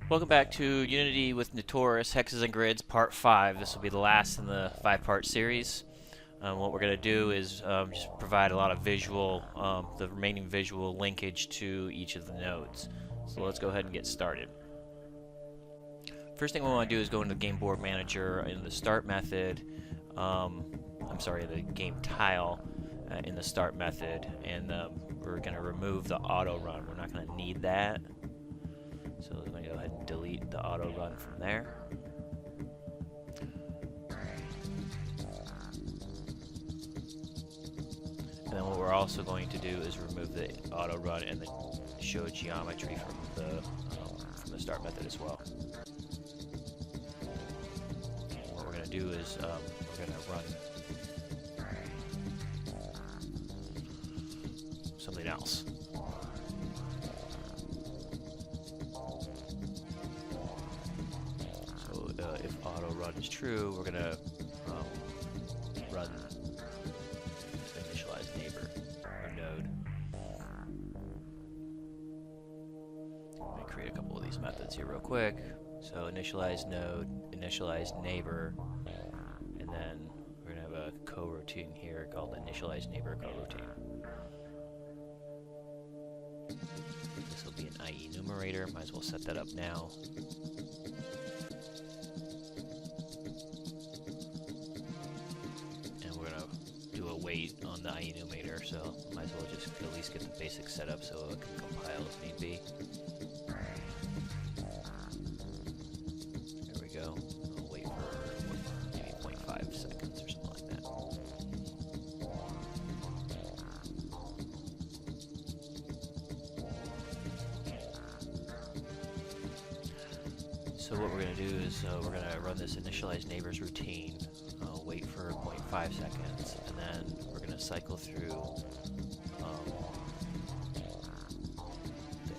Welcome back to Unity with Nottorus, Hexes and Grids, Part 5. This will be the last in the 5-part series. What we're going to do is just provide a lot of visual, the remaining visual linkage to each of the nodes. So let's go ahead and get started. First thing we want to do is go into the Game Board Manager in the Start method, the Game Tile in the Start method, and we're going to remove the auto run. We're not going to need that. So we're going to go ahead and delete the auto run from there. And then what we're also going to do is remove the auto run and then show geometry from the start method as well. And what we're going to do is we're going to run something else. If auto run is true, we're going to run initialize neighbor or node. Let me create a couple of these methods here real quick. So initialize node, initialize neighbor, and then we're going to have a coroutine here called initialize neighbor coroutine. This will be an IE numerator. Might as well set that up now. Wait on the IE numerator, so might as well just at least get the basics set up so it can compile if need be. There we go. I'll wait for maybe 0.5 seconds or something like that. So what we're going to do is we're going to run this initialize neighbors routine. Wait for 0.5 seconds, and then we're going to cycle through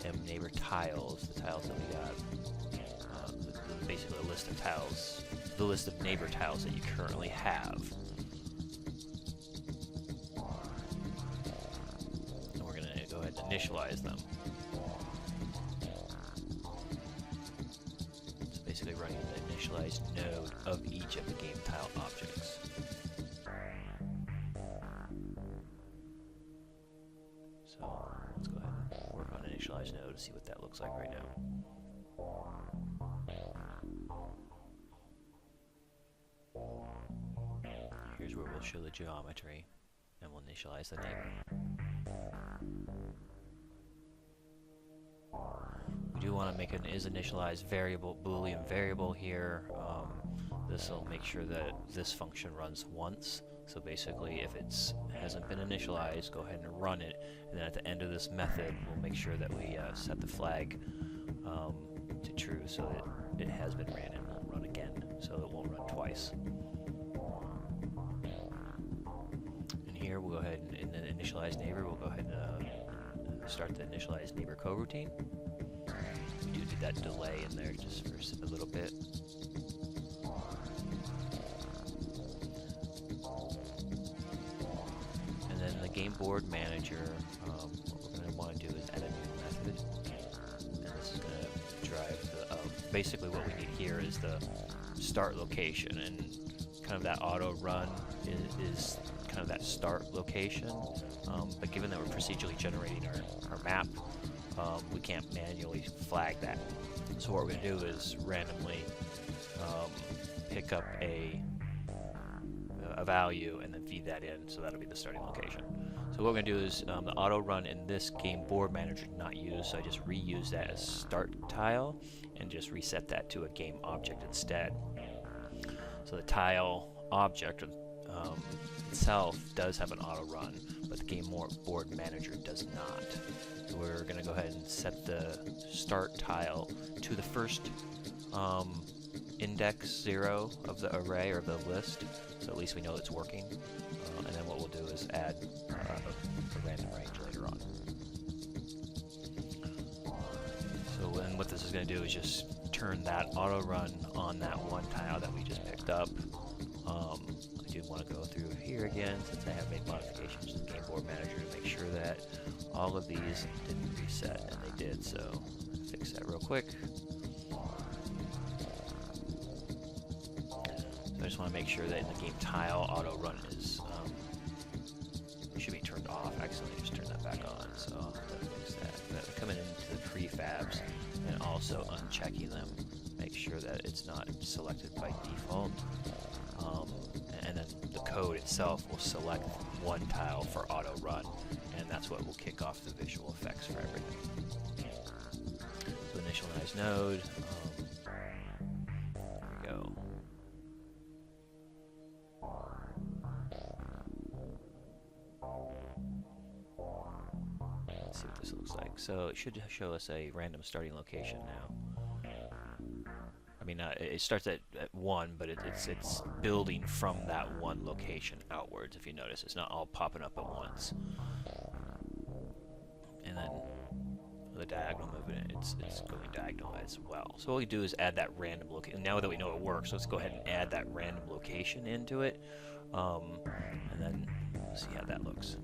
the mNeighbor tiles, the tiles that we got, basically a list of tiles, the list of neighbor tiles that you currently have. And we're going to go ahead and initialize them. So basically running the initialized node of each of the game tile objects. So let's go ahead and work on initialize node to see what that looks like right now. Here's where we'll show the geometry, and we'll initialize the neighbor. We do want to make an isInitialize variable, Boolean variable here. This will make sure that this function runs once. So basically, if it hasn't been initialized, go ahead and run it. And then at the end of this method, we'll make sure that we set the flag to true so that it has been ran and won't run again. So it won't run twice. And here we'll go ahead and in the initialize neighbor, we'll go ahead and start the initialize neighbor coroutine. We do need that delay in there just for a little bit. And then the Game Board Manager, what we're going to want to do is add a new method. And this is going to drive the, basically what we need here is the start location. And kind of that auto run is kind of that start location. But given that we're procedurally generating our map, we can't manually flag that. So what we're going to do is randomly pick up a value and then feed that in, so that'll be the starting location. So what we're going to do is the auto run in this Game Board Manager is not used, so I just reuse that as start tile and just reset that to a game object instead. So the tile object itself does have an auto run, but the Game Board Manager does not. So we're going to go ahead and set the start tile to the first index 0 of the array or the list, so at least we know it's working. And then what we'll do is add a random range later on. So then what this is going to do is just turn that auto run on that one tile that we just picked up. I do want to go through here again since I have made modifications to the Game Board Manager to make sure that all of these didn't reset, and they did, so fix that real quick. just want to make sure that in the game tile auto run is should be turned off. I accidentally just turned that back on, so I'll have to fix that. But coming into the prefabs and also unchecking them, make sure that it's not selected by default. And then the code itself will select one tile for auto run, and that's what will kick off the visual effects for everything. So initialize node. There we go. Let's see what this looks like. So it should show us a random starting location now. I mean, it starts at 1, but it's building from that one location outwards. If you notice, it's not all popping up at once. And then the diagonal movement, it's going diagonal as well. So what we do is add that random location. Now that we know it works, let's go ahead and add that random location into it, and then see how that looks.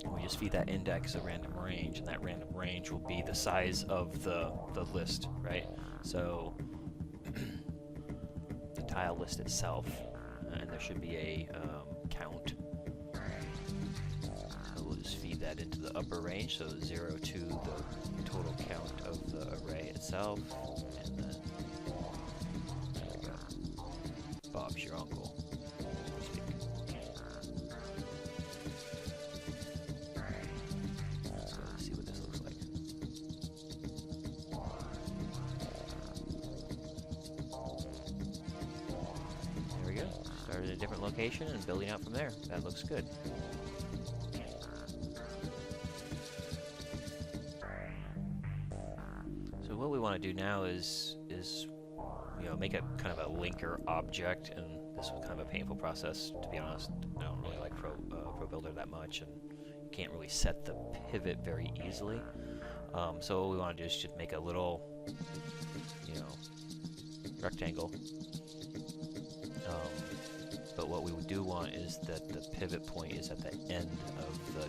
We just feed that index a random range, and that random range will be the size of the list, right? So the tile list itself, and there should be a count. So we'll just feed that into the upper range, so 0 to the total count of the array itself, and then there we go. Bob's your uncle, so to speak. Let's go and see what this looks like. There we go. Started at a different location and building out from there. That looks good. So what we want to do now is you know, make a kind of a linker object, and this was kind of a painful process, to be honest. I don't really like Pro Builder that much, and you can't really set the pivot very easily. So what we want to do is just make a little, you know, rectangle. But what we do want is that the pivot point is at the end of the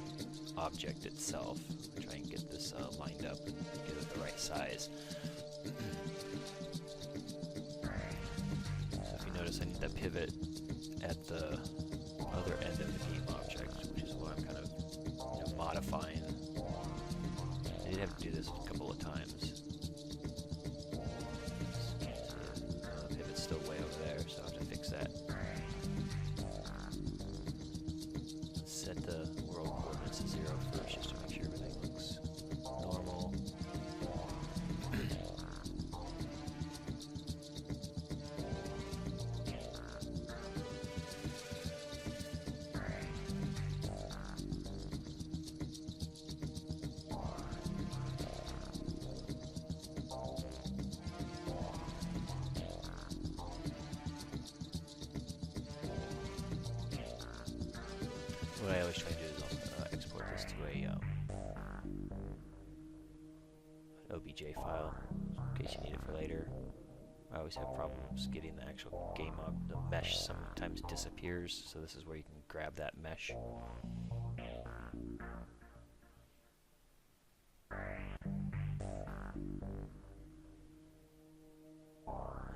object itself. Try and get this lined up and get it the right size. So if you notice, I need that pivot at the other end of the game object, which is what I'm kind of, you know, modifying. I did have to do this a couple of times. The pivot's still way over there, so I have to fix that. Set the world coordinates to 0 first, just to make sure everything looks normal. What I always try to do is export this to a an OBJ file, in case you need it for later. I always have problems getting the actual game the mesh sometimes disappears, so this is where you can grab that mesh.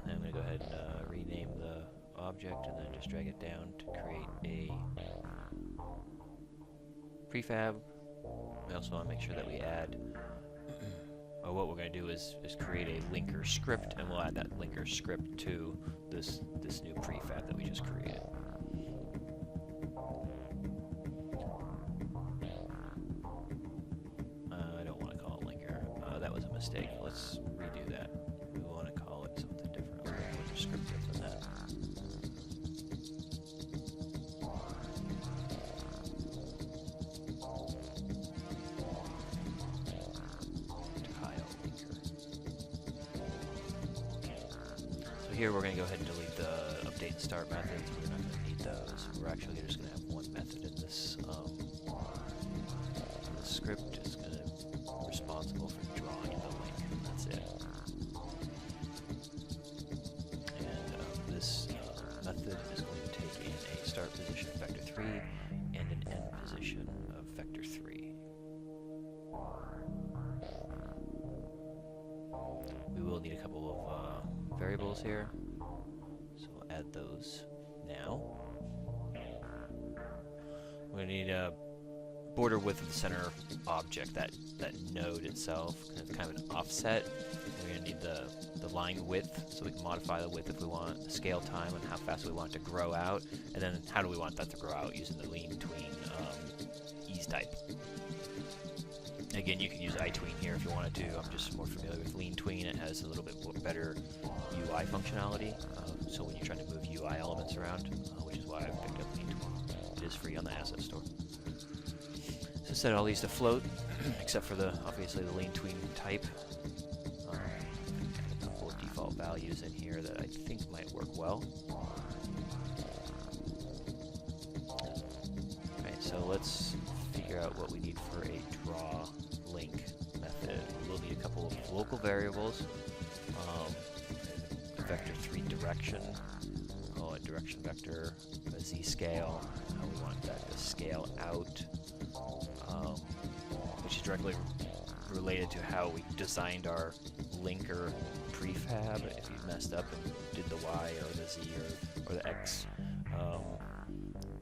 And I'm going to go ahead and rename the object, and then just drag it down to create a prefab. We also want to make sure that we add, what we're going to do is create a linker script, and we'll add that linker script to this new prefab that we just created. I don't want to call it linker. That was a mistake. Let's redo that. We want to call it something different, a little more descriptive than that. Here we're going to go ahead and delete the update and start methods. We're not going to need those. We're actually just going to have one method in this script. It's going to be responsible for drawing the link. That's it. And this method is going to take in a start position of vector 3 and an end position of vector 3. We will need a couple of variables here. those now. We're going to need a border width of the center object, that node itself, kind of an offset. We're going to need the line width, so we can modify the width if we want, the scale time, and how fast we want it to grow out, and then how do we want that to grow out using the lean tween ease type. Again, you can use iTween here if you wanted to. I'm just more familiar with lean tween. It has a little bit better UI functionality, so when you're trying to move UI elements around, which is why I've picked up lean tween. It is free on the asset store. So set all these to float, except for obviously the lean tween type. A couple of default values in here that I think might work well. Alright, so let's figure out what we need for a DrawLength method. We'll need a couple of local variables, a vector3 direction, call it direction vector, a z-scale, how we want that to scale out, which is directly related to how we designed our linker prefab. If you messed up and did the Y or the Z or the X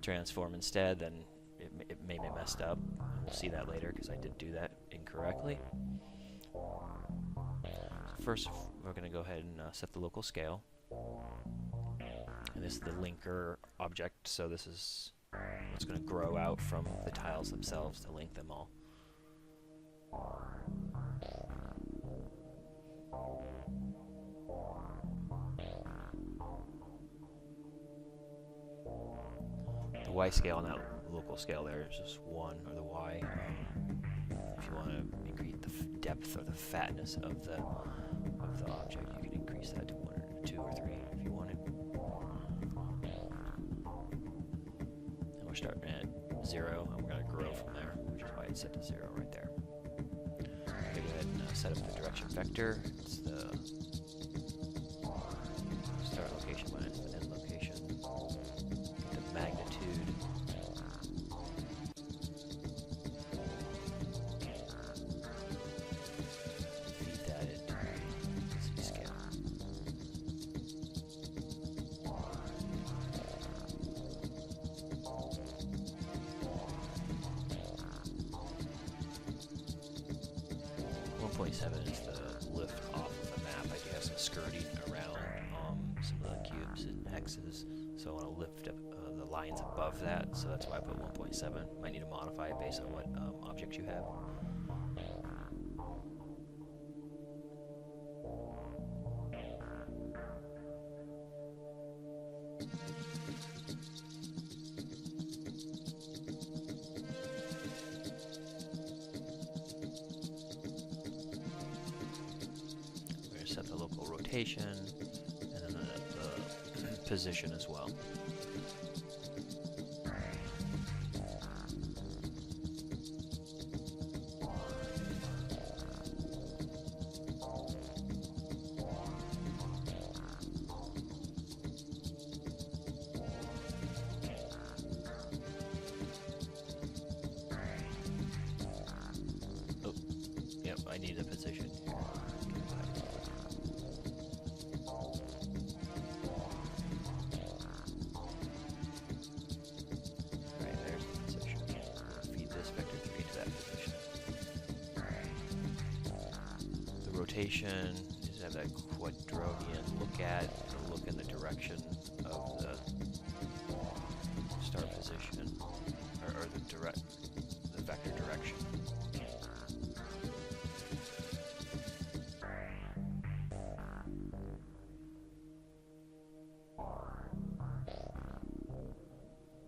transform instead, then it may be messed up. We'll see that later because I did do that incorrectly. First, we're going to go ahead and set the local scale. And this is the linker object, so this is what's going to grow out from the tiles themselves to link them all. The Y scale on that local scale there is just 1, or the Y. If you want to increase the depth or the fatness of the object, you can increase that to 1 or 2 or 3 if you wanted. And we're starting at 0, and we're going to grow from there, which is why it's set to 0 right there. Okay, go ahead and set up the direction vector. It's the start location minus the end location. The magnitude. Feed that into Z-scale. .7 is the lift off of the map. I do have some skirting around some of the cubes and X's, so I want to lift up the lines above that, so that's why I put 1.7. Might need to modify it based on what objects you have. Set the local rotation and then the position as well. Oh, yep, I need a position here. Rotation is have that quadrillion look at, or look in the direction of the start position, or the vector direction.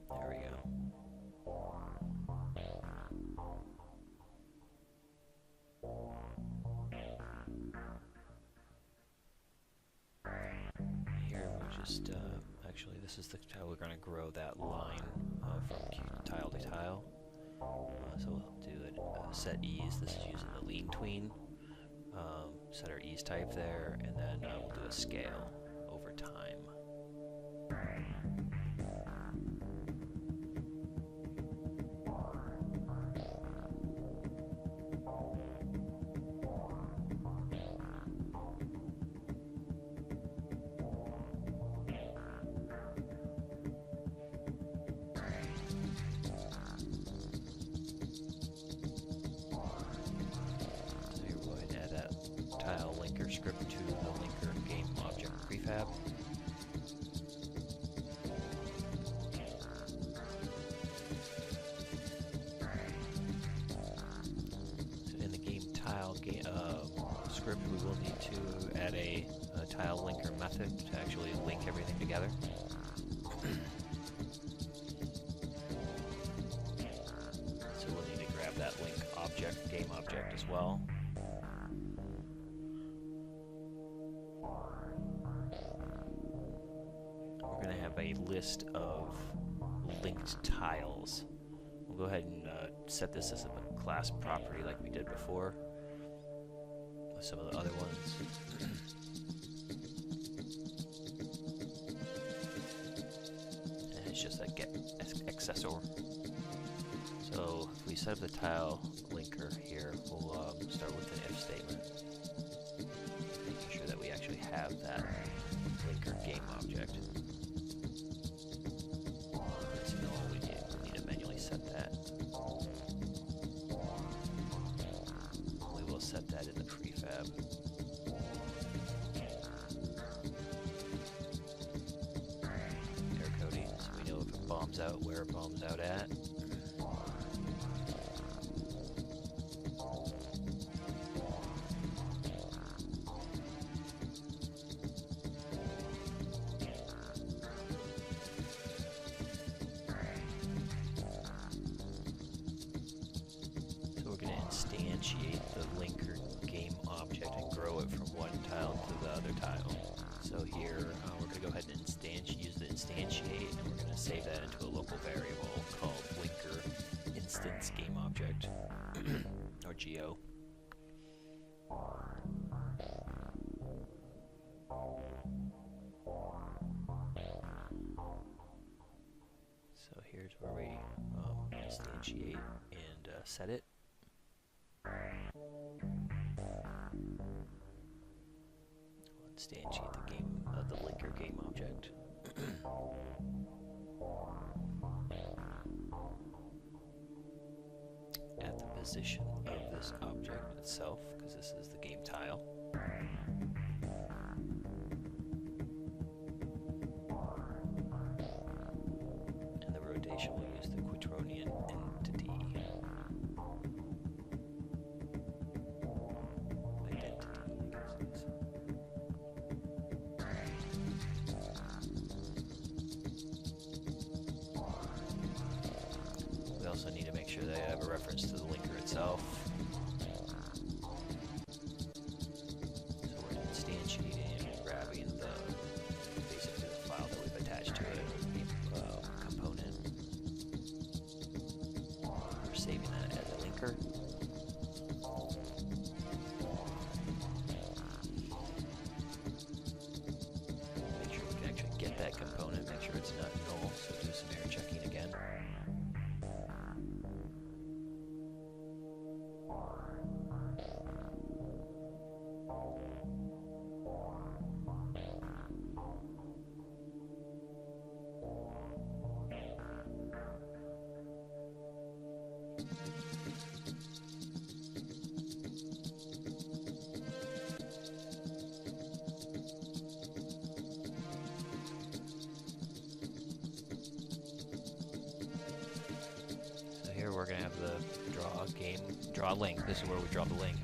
There we go. Actually, this is how we're going to grow that line from tile to tile. So we'll do a set ease. This is using the lean tween. Set our ease type there, and then we'll do a scale over time. script to the linker game object prefab. So in the game tile script, we will need to add a TileLinker method to actually link everything together. So we'll need to grab that link object, game object as well. We're going to have a list of linked tiles. We'll go ahead and set this as a class property like we did before with some of the other ones. And it's just a get accessor. So if we set up the tile linker here, we'll start with an if statement, making sure that we actually have that linker game object. That's all we need. We need to manually set that. We will set that in the prefab. Air coding, so we know if it bombs out, where it bombs out at. Instantiate the linker game object and grow it from one tile to the other tile. So here we're going to go ahead and use the instantiate, and we're going to save that into a local variable called linker instance game object or geo. So here's where we instantiate and set it. We'll instantiate the game, the linker game object. At the position of this object itself, because this is the game tile. And the rotation, we'll use the quaternion entity. We also need to make sure that I have a reference to the linker itself. So we're instantiating and grabbing basically the file that we've attached to it, component. We're saving that as a linker. Make sure we can actually get that component, make sure it's not null, so do some error checking again. Here we're going to have the DrawLength. This is where we draw the link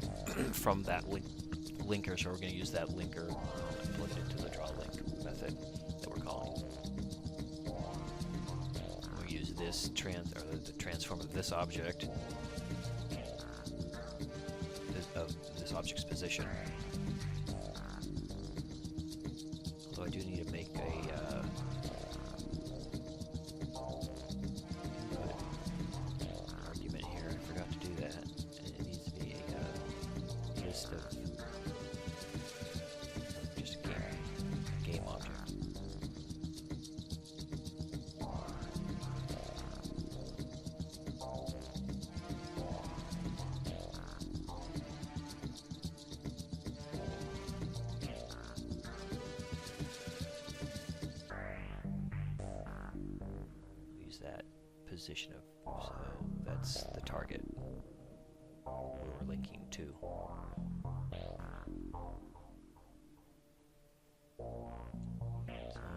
from that linker, so we're going to use that linker and plug it into the DrawLength method that we're calling. And we use this the transform of this object, of this object's position. Although I do need to make a argument here. I forgot to do that. And it needs to be a list of just a game object. That position of, so that's the target where we're linking to.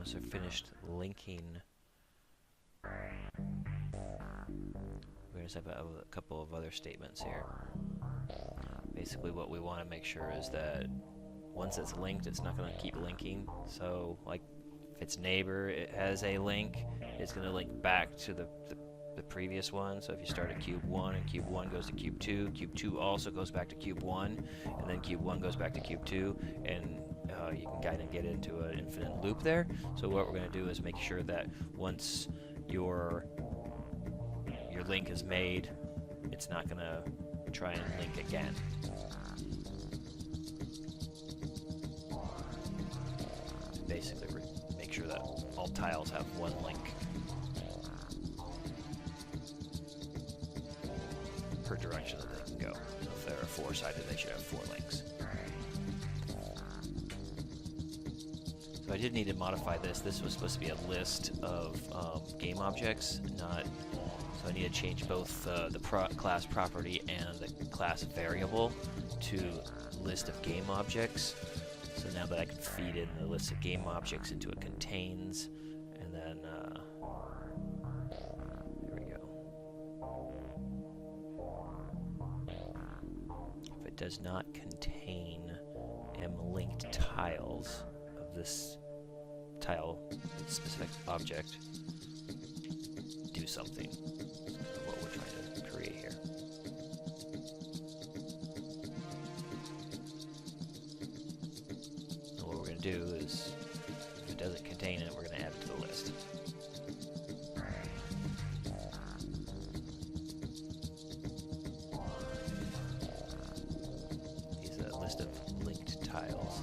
once they're finished linking, we're going to have a couple of other statements here. Basically what we want to make sure is that once it's linked, it's not going to keep linking. So like if its neighbor it has a link, it's going to link back to the previous one. So if you start at cube 1 and cube 1 goes to cube 2 also goes back to cube 1, and then cube 1 goes back to cube 2, and you can kind of get into an infinite loop there. So what we're going to do is make sure that once your link is made, it's not going to try and link again. Basically make sure that all tiles have one link per direction that they can go. So if they're four-sided, they should have 4 links. So I did need to modify this. This was supposed to be a list of game objects, not. So I need to change both the class property and the class variable to list of game objects. So now that I can feed in the list of game objects into a contains, and then there we go. If it does not contain m-linked tiles of this tile specific object, do something. That's what we're trying to create here. And what we're going to do is, if it doesn't contain it, we're going to add it to the list. These are a list of linked tiles.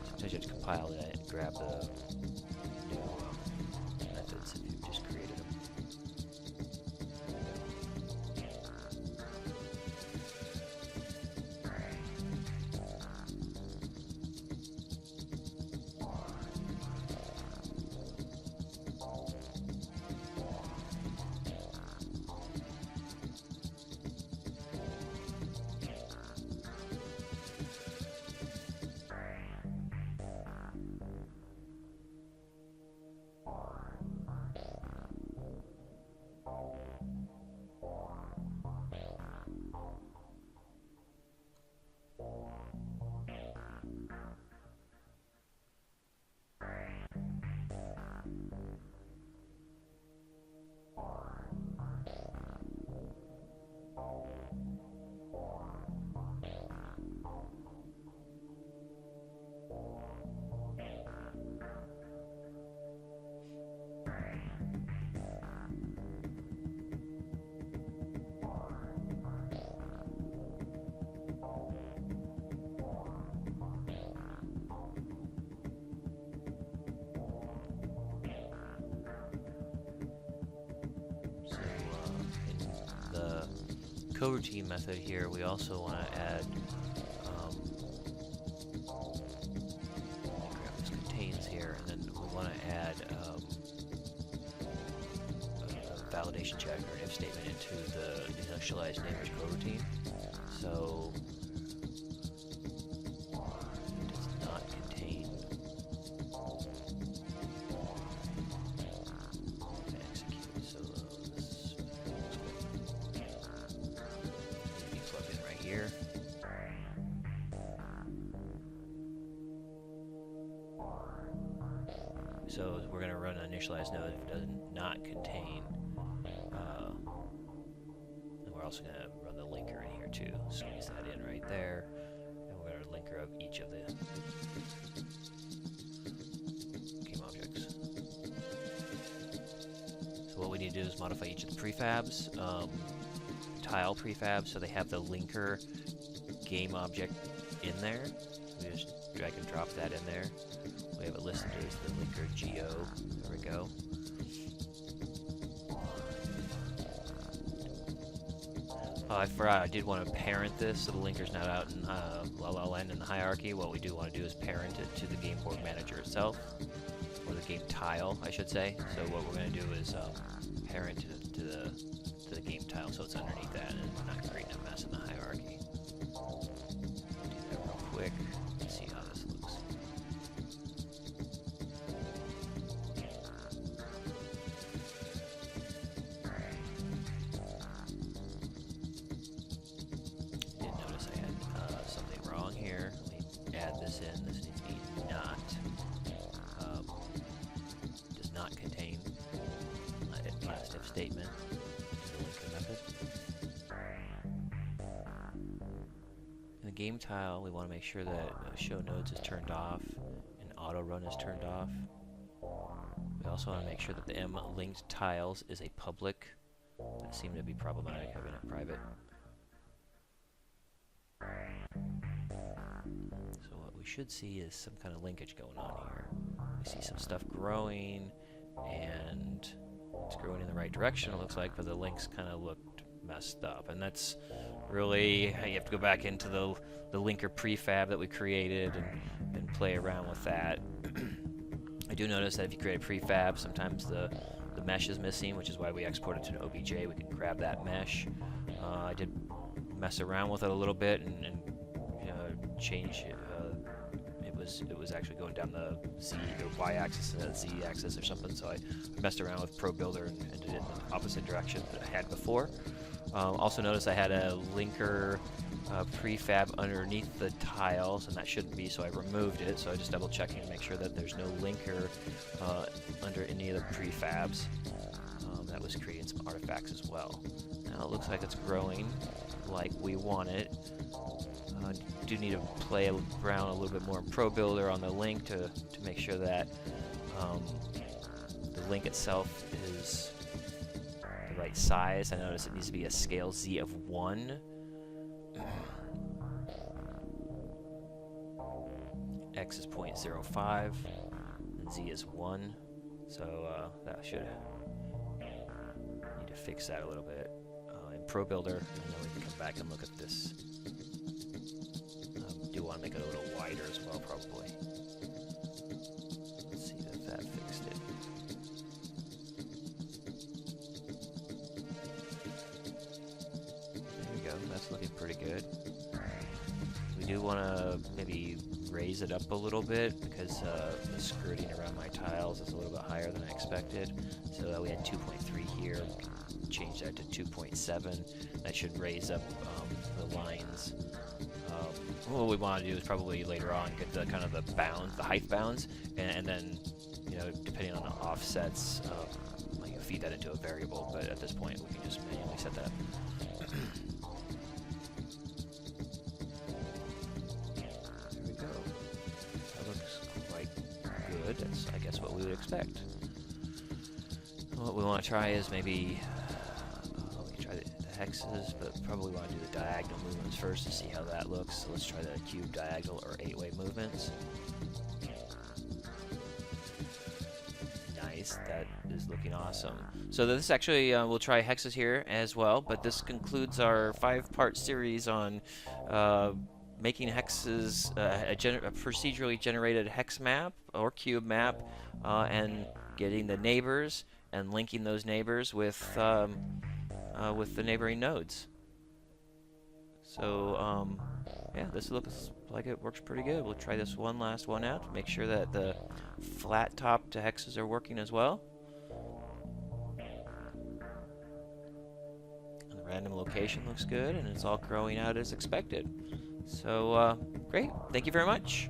Sometimes you have to compile it and grab the new methods if you've just created them. Coroutine method here, we also want to add grab this contains here, and then we want to add a validation check or an if statement into the Initialize Node coroutine. So it does not contain execute. So this plug in right here. So we're going to run an Initialize Node if it does not contain. And we're also going to run the linker in here too. Squeeze that in right there. And we're going to linker of each of the game objects. So what we need to do is modify each of the prefabs. Tile prefabs, so they have the linker game object in there. We just drag and drop that in there. We have it listed as the linker geo. There we go. Oh, I forgot. I did want to parent this, so the linker's not out in La La Land in the hierarchy. What we do want to do is parent it to the game board manager itself. or the game tile, I should say. So what we're going to do is parent to the game tile, so it's underneath that and not creating a mess in the hierarchy. Do that real quick. Let's see how this looks. Did notice I had something wrong here. Let me add this in. This needs to be not. Does not contain last if statement. The linker method. In the game tile, we want to make sure that show nodes is turned off and auto run is turned off. We also want to make sure that the linked tiles is a public. That seemed to be problematic having it private. So what we should see is some kind of linkage going on here. We see some stuff growing, and it's growing in the right direction, it looks like, but the links kind of looked messed up. And that's really, you have to go back into the linker prefab that we created and play around with that. I do notice that if you create a prefab, sometimes the mesh is missing, which is why we export it to an OBJ. We can grab that mesh. I did mess around with it a little bit and change it. It was actually going down the Z or Y axis instead of Z axis or something, so I messed around with Pro Builder and did it in the opposite direction that I had before. Also notice I had a linker prefab underneath the tiles, and that shouldn't be, so I removed it. So I just double checking to make sure that there's no linker under any of the prefabs. That was creating some artifacts as well. Now it looks like it's growing like we want it. Do need to play around a little bit more in Pro Builder on the link to make sure that the link itself is the right size. I notice it needs to be a scale Z of 1. X is 0.05 and Z is 1. So that should need to fix that a little bit in Pro Builder, and then we can come back and look at this. Do want to make it a little wider as well, probably. Let's see if that fixed it. There we go. That's looking pretty good. We do want to maybe raise it up a little bit because the skirting around my tiles is a little bit higher than I expected. So we had 2.3 here. Change that to 2.7. That should raise up the lines. What we want to do is probably later on get the kind of the bounds, the height bounds, and then, you know, depending on the offsets, you feed that into a variable. But at this point, we can just manually set that. There we go. That looks quite good. That's, I guess, what we would expect. What we want to try is maybe hexes, but probably want to do the diagonal movements first to see how that looks. So let's try the cube diagonal or 8-way movements. Nice, that is looking awesome. So this actually, we'll try hexes here as well, but this concludes our 5-part series on making hexes, a procedurally generated hex map or cube map, and getting the neighbors and linking those neighbors with the neighboring nodes. So yeah, this looks like it works pretty good. We'll try this last one out, make sure that the flat top to hexes are working as well. And the random location looks good, and it's all growing out as expected. So great, thank you very much.